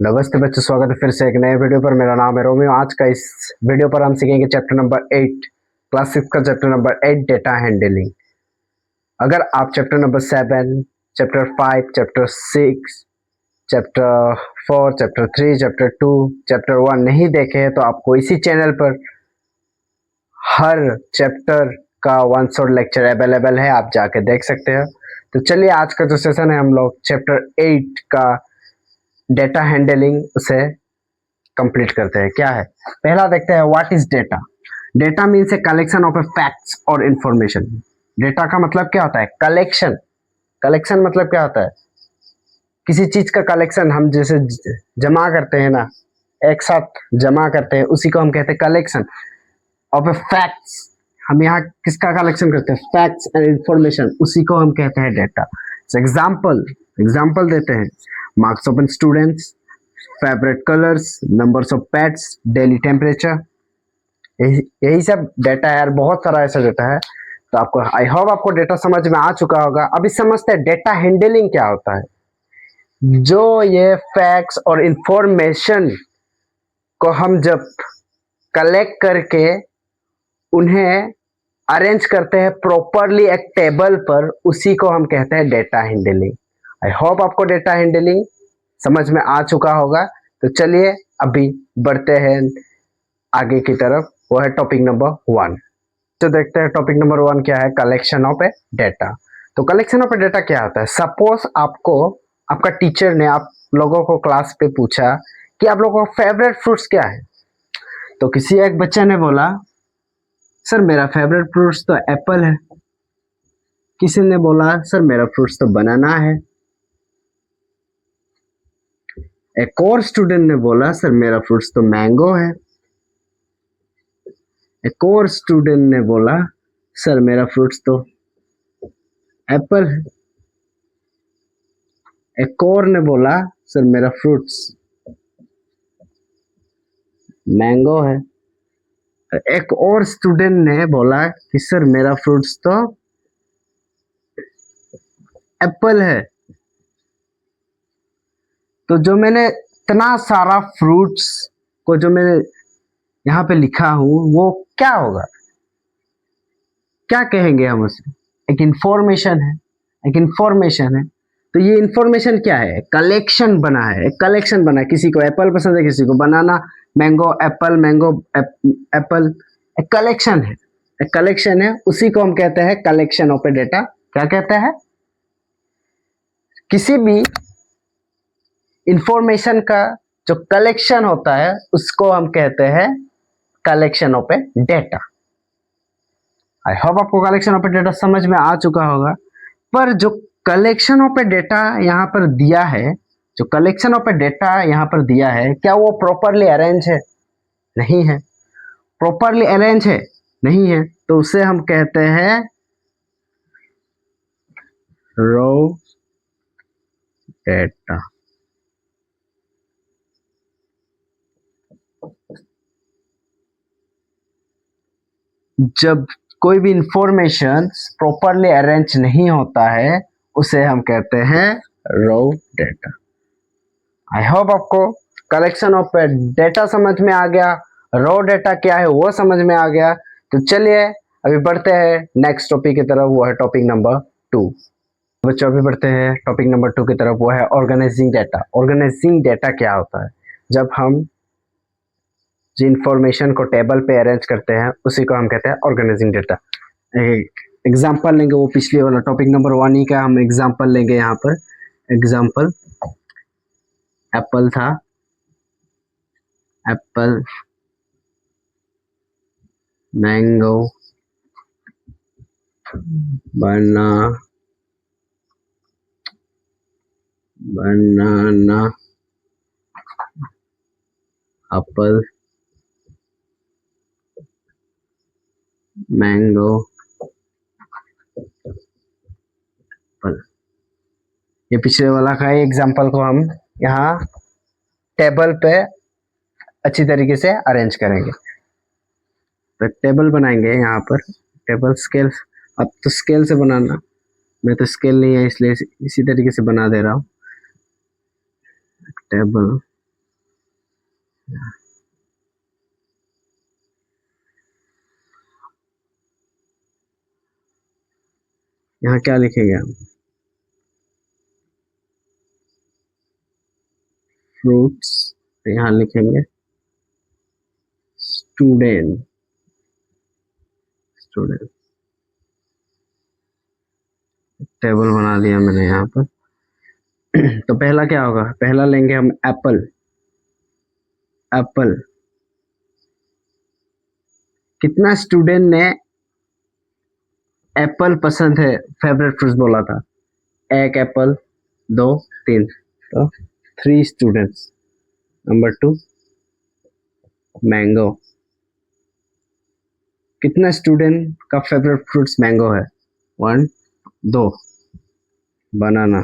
नमस्ते बच्चों, स्वागत है फिर से एक नए वीडियो पर। मेरा नाम है रोमियो। आज का इस वीडियो पर हम सीखेंगे चैप्टर नंबर 8, क्लास 6 का चैप्टर नंबर 8, डेटा हैंडलिंग। अगर आप chapter number 7, chapter 5, chapter 6, chapter 4, chapter 3, chapter 2, chapter 1 नहीं देखे हैं तो आपको इसी चैनल पर हर चैप्टर का वन शॉट लेक्चर अवेलेबल है, आप जाके देख सकते हो। तो चलिए आज का जो सेशन है हम लोग चैप्टर 8 का डेटा हैंडलिंग उसे कंप्लीट करते हैं। क्या है, पहला देखते हैं what is data. Data means a collection of A facts और इंफॉर्मेशन। डेटा का मतलब क्या होता है? कलेक्शन। कलेक्शन मतलब क्या होता है? किसी चीज का कलेक्शन हम जैसे जमा करते हैं ना, एक साथ जमा करते हैं, उसी को हम कहते हैं कलेक्शन ऑफ ए फैक्ट्स। हम यहाँ किसका कलेक्शन करते हैं? फैक्ट्स एंड इंफॉर्मेशन, उसी को हम कहते हैं डेटा। एग्जाम्पल देते हैं, marks of students, favourite colours, numbers of pets, daily temperature, यही सब डेटा है यार। बहुत सारा ऐसा डेटा है। तो आपको आई होप आपको डेटा समझ में आ चुका होगा। अभी समझते हैं डेटा हैंडलिंग क्या होता है। जो ये फैक्ट्स और इंफॉर्मेशन को हम जब कलेक्ट करके उन्हें अरेंज करते हैं प्रॉपरली एक टेबल पर, उसी को हम कहते हैं डेटा हैंडलिंग। आई होप आपको डेटा हैंडलिंग समझ में आ चुका होगा। तो चलिए अभी बढ़ते हैं आगे की तरफ, वो है टॉपिक नंबर 1। तो देखते हैं टॉपिक नंबर 1 क्या है, कलेक्शन ऑफ ए डेटा। तो कलेक्शन ऑफ ए डेटा क्या होता है? सपोज आपको आपका टीचर ने आप लोगों को क्लास पे पूछा कि आप लोगों का फेवरेट फ्रूट्स क्या है। तो किसी एक बच्चे ने बोला सर मेरा फेवरेट फ्रूट्स तो एप्पल है। किसी ने बोला सर मेरा फ्रूट्स तो बनाना है। एक और स्टूडेंट ने बोला सर मेरा फ्रूट्स तो मैंगो है। एक और स्टूडेंट ने बोला सर मेरा फ्रूट्स तो एप्पल है। एक और ने बोला सर मेरा फ्रूट्स मैंगो है। एक और स्टूडेंट ने बोला कि सर मेरा फ्रूट्स तो एप्पल है। तो जो मैंने इतना सारा फ्रूट्स को जो मैंने यहाँ पे लिखा हूं, वो क्या होगा? क्या कहेंगे हम उसे? एक इंफॉर्मेशन है। एक इंफॉर्मेशन है। तो ये इंफॉर्मेशन क्या है? कलेक्शन बना है। एक कलेक्शन बना है। किसी को एप्पल पसंद है, किसी को बनाना, मैंगो एप्पल, मैंगो एप्पल, एक कलेक्शन है। एक कलेक्शन है, उसी को हम कहते हैं कलेक्शन ऑफ ए डेटा। क्या कहते हैं? किसी भी इंफॉर्मेशन का जो कलेक्शन होता है उसको हम कहते हैं collection of A data. I hope आपको कलेक्शन ऑफ ए डेटा समझ में आ चुका होगा। पर जो कलेक्शन ऑफ ए डेटा यहाँ पर दिया है, जो कलेक्शन ऑफ ए डेटा यहाँ पर दिया है, क्या वो प्रॉपरली अरेंज है? नहीं है। प्रॉपरली अरेंज है? नहीं है। तो उसे हम कहते हैं रॉ डेटा। जब कोई भी इंफॉर्मेशन प्रॉपरली अरेंज नहीं होता है, उसे हम कहते हैं रॉ डेटा। आई होप आपको कलेक्शन ऑफ डेटा समझ में आ गया, रॉ डेटा क्या है वो समझ में आ गया। तो चलिए अभी बढ़ते हैं नेक्स्ट टॉपिक की तरफ, वो है टॉपिक नंबर 2। बच्चों अभी बढ़ते हैं टॉपिक नंबर 2 की तरफ, वो है ऑर्गेनाइजिंग डेटा। ऑर्गेनाइजिंग डेटा क्या होता है? जब हम जो इंफॉर्मेशन को टेबल पे अरेंज करते हैं उसी को हम कहते हैं ऑर्गेनाइजिंग डेटा। एग्जाम्पल लेंगे, वो पिछले वाला टॉपिक नंबर 1 ही का हम एग्जाम्पल लेंगे। यहाँ पर एग्जाम्पल एप्पल था, एप्पल, मैंगो, बनाना, एप्पल, मैंगो, एप्पल। ये पिछले वाला का एग्जाम्पल को हम यहाँ टेबल पे अच्छी तरीके से अरेंज करेंगे। तो टेबल बनाएंगे यहाँ पर, टेबल स्केल। अब तो स्केल से बनाना, मैं तो स्केल नहीं है इसलिए इसी तरीके से बना दे रहा हूँ। टेबल यहाँ क्या लिखेंगे हम? फ्रूट्स, यहाँ लिखेंगे स्टूडेंट। स्टूडेंट टेबल बना दिया मैंने यहाँ पर। तो पहला क्या होगा? पहला लेंगे हम एप्पल। एप्पल, कितना स्टूडेंट ने एप्पल पसंद है फेवरेट फ्रूट बोला था? एक एप्पल, दो, तीन, तो 3 स्टूडेंट्स। नंबर 2 मैंगो, कितना स्टूडेंट का फेवरेट फ्रूट्स मैंगो है? 1, 2। बनाना,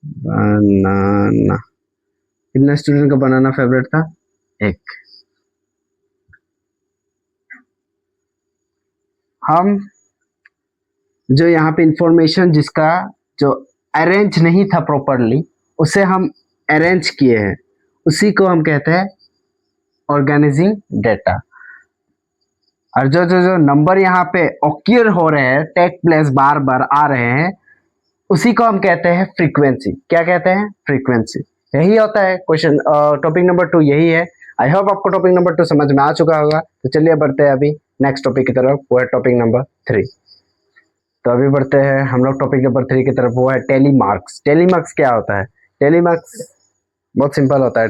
बनाना, कितना स्टूडेंट का बनाना फेवरेट था? 1। हम जो यहाँ पे इंफॉर्मेशन जिसका जो अरेंज नहीं था प्रॉपरली, उसे हम अरेंज किए हैं, उसी को हम कहते हैं ऑर्गेनाइजिंग डेटा। और जो जो जो नंबर यहाँ पे ऑक्यूर हो रहे हैं, टेक प्लेस बार बार आ रहे हैं, उसी को हम कहते हैं फ्रीक्वेंसी। क्या कहते हैं? फ्रीक्वेंसी। यही होता है क्वेश्चन टॉपिक नंबर 2 यही है। आई होप आपको टॉपिक नंबर 2 समझ में आ चुका होगा। तो चलिए बढ़ते हैं अभी नेक्स्ट टॉपिक की तरफ, वो है टॉपिक नंबर 3। तो अभी बढ़ते हैं हम लोग टॉपिक नंबर 3 की तरफ, वो है टेलीमार्क्स। टेलीमार्क्स क्या होता है? टेलीमार्क्स बहुत सिंपल होता है।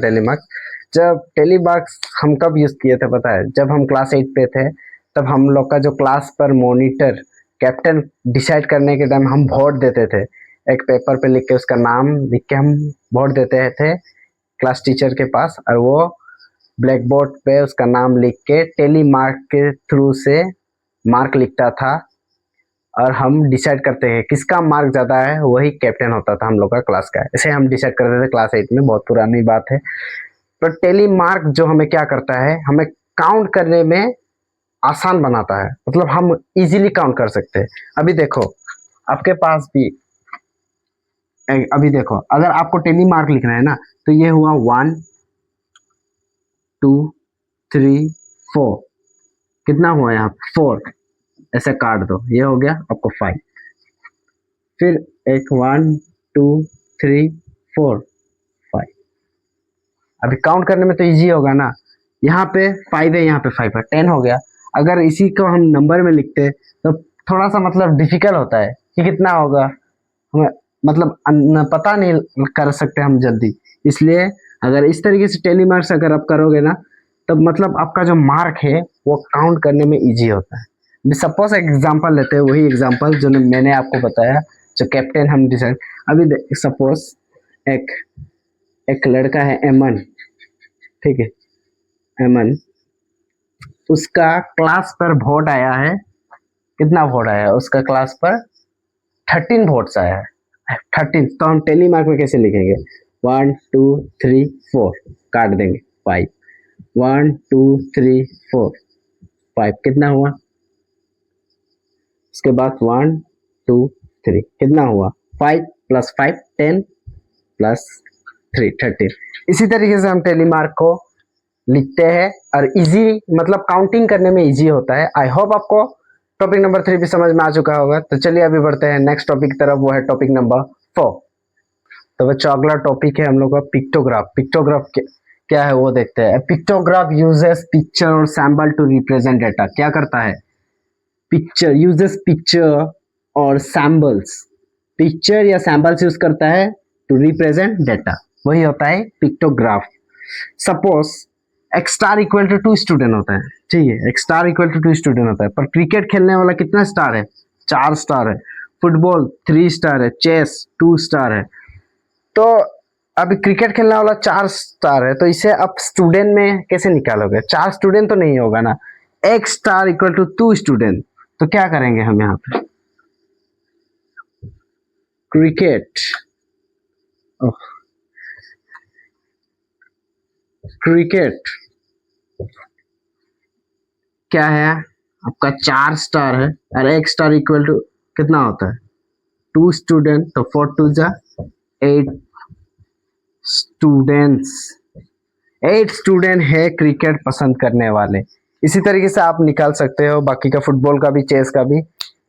टेलीमार्क्स हम कब यूज किए थे पता है? जब हम क्लास 8 पे थे, तब हम लोग का जो क्लास पर मॉनिटर कैप्टन डिसाइड करने के टाइम हम वोट देते थे। एक पेपर पे लिख के उसका नाम लिख के हम वोट देते थे क्लास टीचर के पास, और वो ब्लैक बोर्ड पे उसका नाम लिख के टेलीमार्क के थ्रू से मार्क लिखता था, और हम डिसाइड करते हैं किसका मार्क ज़्यादा है, वही कैप्टन होता था हम लोग का क्लास का। ऐसे हम डिसाइड करते थे क्लास 8 में, बहुत पुरानी बात है। तो टेलीमार्क जो हमें क्या करता है, हमें काउंट करने में आसान बनाता है, मतलब हम इजीली काउंट कर सकते हैं। अभी देखो आपके पास भी, अभी देखो अगर आपको टेलीमार्क लिखना है ना, तो ये हुआ 1 2 3 4, कितना हुआ यहाँ 4, ऐसे काट दो, ये हो गया आपको 5। फिर एक 1 2 3 4 5, अभी काउंट करने में तो इजी होगा ना। यहाँ पे 5 है, यहाँ पे 5 है, 10 हो गया। अगर इसी को हम नंबर में लिखते तो थोड़ा सा मतलब डिफिकल्ट होता है कि कितना होगा, हमें मतलब पता नहीं कर सकते हम जल्दी। इसलिए अगर इस तरीके से टेलीमार्क्स अगर आप करोगे ना, तब मतलब आपका जो मार्क है वो काउंट करने में इजी होता है। सपोज एक एग्जांपल लेते हैं, वही एग्जांपल जो मैंने आपको बताया, जो कैप्टन हम डिसाइड। अभी सपोज एक एक लड़का है एमन, ठीक है, एमन, उसका क्लास पर वोट आया है। कितना वोट आया है उसका क्लास पर? 13 वोट्स आया है। 13, तो हम टेलीमार्क में कैसे लिखेंगे? 1 2 3 4, काट देंगे 5। 1 2 3 4 5, कितना हुआ? उसके बाद 1 2 3, कितना हुआ? 5 + 5 10 + 3 13। इसी तरीके से हम टेलीमार्क को लिखते हैं, और इजी मतलब काउंटिंग करने में इजी होता है। आई होप आपको टॉपिक नंबर 3 भी समझ में आ चुका होगा। तो चलिए अभी बढ़ते हैं नेक्स्ट टॉपिक की तरफ, वो है टॉपिक नंबर 4। तो बच्चों अगला टॉपिक है हम लोग का पिक्टोग्राफ। पिक्टोग्राफ क्या है वो देखते हैं। पिक्टोग्राफ यूजेस पिक्चर और सैम्बल टू रिप्रेजेंट डेटा। क्या करता है? पिक्चर यूजेस पिक्चर और सैम्बल्स, पिक्चर या सैम्बल्स यूज करता है टू रिप्रेजेंट डेटा, वही होता है पिक्टोग्राफ। सपोज एक स्टार इक्वल टू 2 स्टूडेंट होता है, ठीक है, एक स्टार इक्वल टू 2 स्टूडेंट होता है, पर क्रिकेट खेलने वाला कितना स्टार है? 4 स्टार है। फुटबॉल 3 स्टार है। चेस 2 स्टार है। तो अभी क्रिकेट खेलने वाला 4 स्टार है, तो इसे आप स्टूडेंट में कैसे निकालोगे? 4 स्टूडेंट तो नहीं होगा ना। एक स्टार इक्वल टू 2 स्टूडेंट, तो क्या करेंगे हम यहाँ पे? क्रिकेट, क्रिकेट क्या है? आपका 4 स्टार है, और एक स्टार इक्वल टू कितना होता है? 2 स्टूडेंट, तो 4 2 जा 8 स्टूडेंट्स, 8 स्टूडेंट है क्रिकेट पसंद करने वाले। इसी तरीके से आप निकाल सकते हो, बाकी का फुटबॉल का भी, चेस का भी।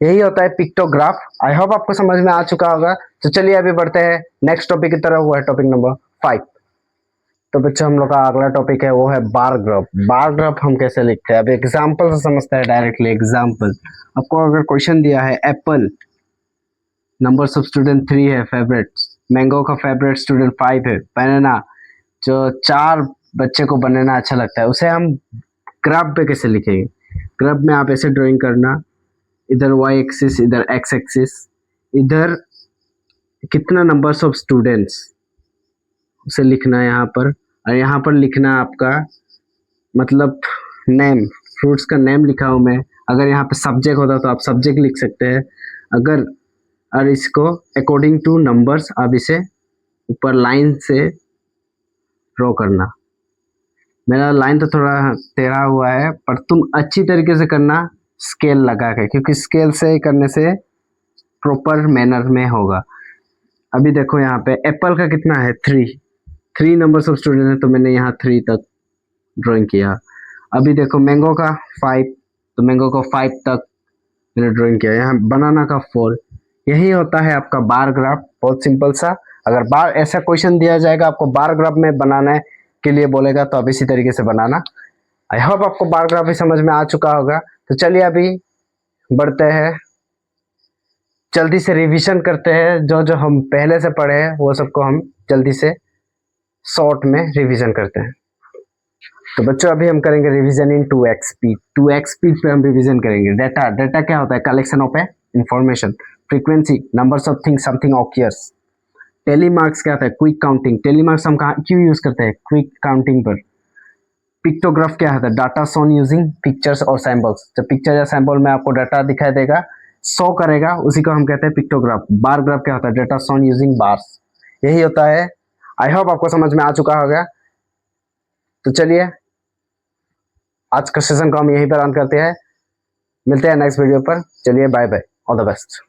यही होता है पिक्टोग्राफ। आई होप आपको समझ में आ चुका होगा। तो चलिए अभी बढ़ते हैं नेक्स्ट टॉपिक की तरफ, वो है टॉपिक नंबर 5। तो बच्चों हम लोग का अगला टॉपिक है वो है बार ग्राफ। बार ग्राफ हम कैसे लिखते हैं, अब एग्जाम्पल से समझते हैं डायरेक्टली। एग्जाम्पल, आपको अगर क्वेश्चन दिया है एप्पल, नंबर ऑफ स्टूडेंट 3 है, फेवरेट मैंगो का फेवरेट स्टूडेंट 5 है, बनाना जो 4 बच्चे को बनाना अच्छा लगता है, उसे हम ग्राफ पे कैसे लिखेंगे। ग्राफ में आप ऐसे ड्राइंग करना, इधर वाई एक्सिस, इधर एक्स एक्सिस, इधर कितना नंबर्स ऑफ स्टूडेंट्स उसे लिखना है यहाँ पर, और यहाँ पर लिखना आपका मतलब नेम, फ्रूट्स का नेम लिखा हूँ मैं। अगर यहाँ पे सब्जेक्ट होता तो आप सब्जेक्ट लिख सकते हैं। अगर और इसको अकॉर्डिंग टू नंबर्स आप इसे ऊपर लाइन से ड्रॉ करना। मेरा लाइन तो थोड़ा टेढ़ा हुआ है, पर तुम अच्छी तरीके से करना स्केल लगा के, क्योंकि स्केल से करने से प्रॉपर मैनर में होगा। अभी देखो यहाँ पे एप्पल का कितना है 3 नंबर्स ऑफ स्टूडेंट है, तो मैंने यहाँ 3 तक ड्राइंग किया। अभी देखो मैंगो का 5, तो मैंगो को 5 तक मैंने ड्राइंग किया। यहाँ बनाना का 4। यही होता है आपका बार ग्राफ, बहुत सिंपल सा। अगर बार ऐसा क्वेश्चन दिया जाएगा आपको बार ग्राफ में बनाने के लिए बोलेगा, तो आप इसी तरीके से बनाना। आई होप आपको बार ग्राफ भी समझ में आ चुका होगा। तो चलिए अभी बढ़ते हैं, जल्दी से रिवीजन करते हैं। जो जो हम पहले से पढ़े हैं वो सबको हम जल्दी से शॉर्ट में रिवीजन करते हैं। तो बच्चों अभी हम करेंगे रिवीजन इन 2x स्पीड। 2x स्पीड पे हम रिवीजन करेंगे। डेटा क्या होता है, collection of information. Frequency, numbers of things something occurs. Tally marks क्या होता है, क्विक काउंटिंग। टेलीमार्क्स हम कहाँ क्यों यूज करते हैं, क्विक काउंटिंग पर। पिक्टोग्राफ क्या होता है, डाटा शोन यूजिंग पिक्चर्स और सैंपल्स। जब पिक्चर या सैंपल में आपको डाटा दिखाई देगा, शो करेगा, उसी को हम कहते हैं पिक्टोग्राफ। बार ग्राफ क्या होता है, डाटा शोन यूजिंग बार्स। यही होता है। आई होप आपको समझ में आ चुका होगा। तो चलिए आज का सेशन को हम यहीं पर अंत करते हैं। मिलते हैं नेक्स्ट वीडियो पर। चलिए bye bye, all the best.